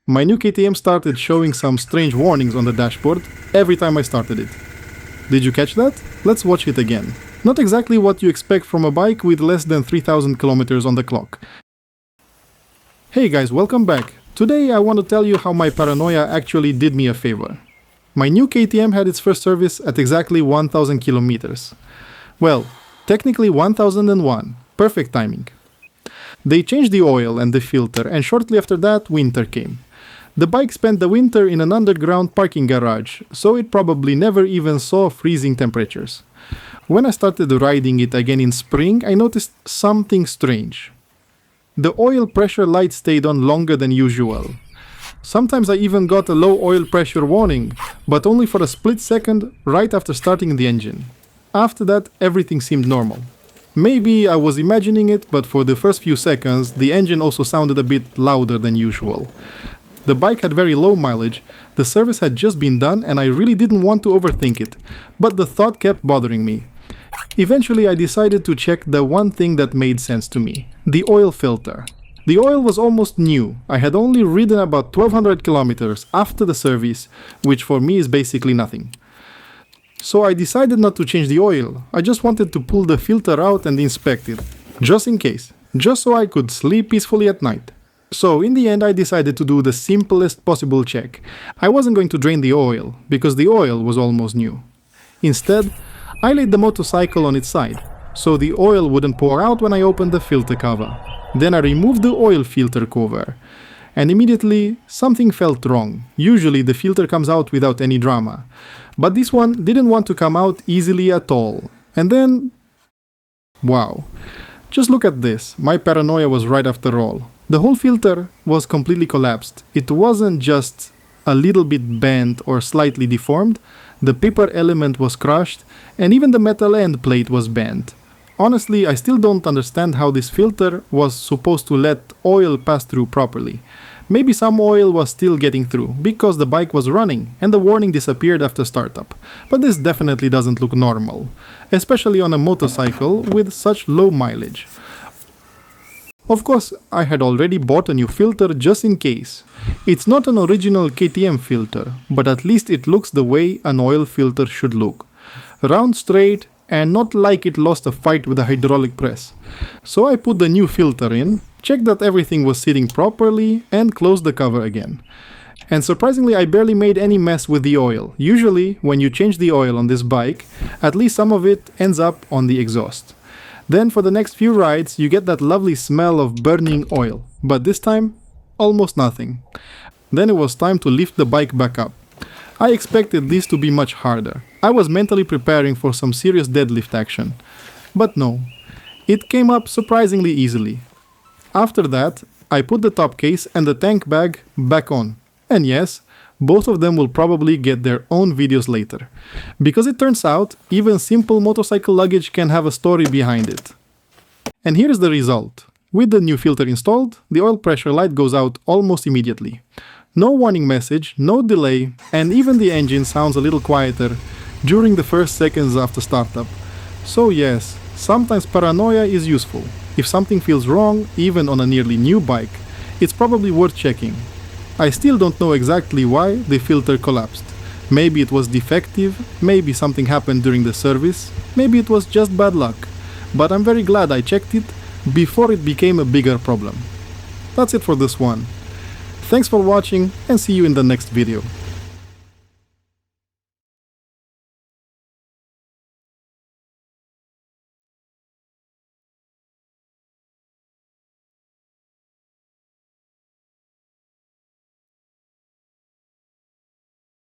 My new KTM started showing some strange warnings on the dashboard every time I started it. Did you catch that? Let's watch it again. Not exactly what you expect from a bike with less than 3000 kilometers on the clock. Hey guys, welcome back. Today I want to tell you how my paranoia actually did me a favor. My new KTM had its first service at exactly 1000 kilometers. Well, technically 1001. Perfect timing. They changed the oil and the filter, and shortly after that, winter came. The bike spent the winter in an underground parking garage, so it probably never even saw freezing temperatures. When I started riding it again in spring, I noticed something strange. The oil pressure light stayed on longer than usual. Sometimes I even got a low oil pressure warning, but only for a split second right after starting the engine. After that, everything seemed normal. Maybe I was imagining it, but for the first few seconds, the engine also sounded a bit louder than usual. The bike had very low mileage, the service had just been done, and I really didn't want to overthink it, but the thought kept bothering me. Eventually, I decided to check the one thing that made sense to me: the oil filter. The oil was almost new. I had only ridden about 1200 kilometers after the service, which for me is basically nothing. So I decided not to change the oil. I just wanted to pull the filter out and inspect it, just in case, just so I could sleep peacefully at night. So in the end I decided to do the simplest possible check. I wasn't going to drain the oil, because the oil was almost new. Instead, I laid the motorcycle on its side, so the oil wouldn't pour out when I opened the filter cover. Then I removed the oil filter cover, and immediately something felt wrong. Usually the filter comes out without any drama, but this one didn't want to come out easily at all. And then, wow, just look at this. My paranoia was right after all. The whole filter was completely collapsed. It wasn't just a little bit bent or slightly deformed. The paper element was crushed, and even the metal end plate was bent. Honestly, I still don't understand how this filter was supposed to let oil pass through properly. Maybe some oil was still getting through, because the bike was running, and the warning disappeared after startup. But this definitely doesn't look normal, especially on a motorcycle with such low mileage. Of course, I had already bought a new filter just in case. It's not an original KTM filter, but at least it looks the way an oil filter should look. Round, straight, and not like it lost a fight with a hydraulic press. So I put the new filter in, checked that everything was sitting properly, and closed the cover again. And surprisingly, I barely made any mess with the oil. Usually, when you change the oil on this bike, at least some of it ends up on the exhaust. Then for the next few rides, you get that lovely smell of burning oil, but this time, almost nothing. Then it was time to lift the bike back up. I expected this to be much harder. I was mentally preparing for some serious deadlift action. But no, it came up surprisingly easily. After that, I put the top case and the tank bag back on. And yes, both of them will probably get their own videos later. Because it turns out, even simple motorcycle luggage can have a story behind it. And here's the result. With the new filter installed, the oil pressure light goes out almost immediately. No warning message, no delay, and even the engine sounds a little quieter during the first seconds after startup. So yes, sometimes paranoia is useful. If something feels wrong, even on a nearly new bike, it's probably worth checking. I still don't know exactly why the filter collapsed. Maybe it was defective, maybe something happened during the service, maybe it was just bad luck. But I'm very glad I checked it before it became a bigger problem. That's it for this one. Thanks for watching, and see you in the next video.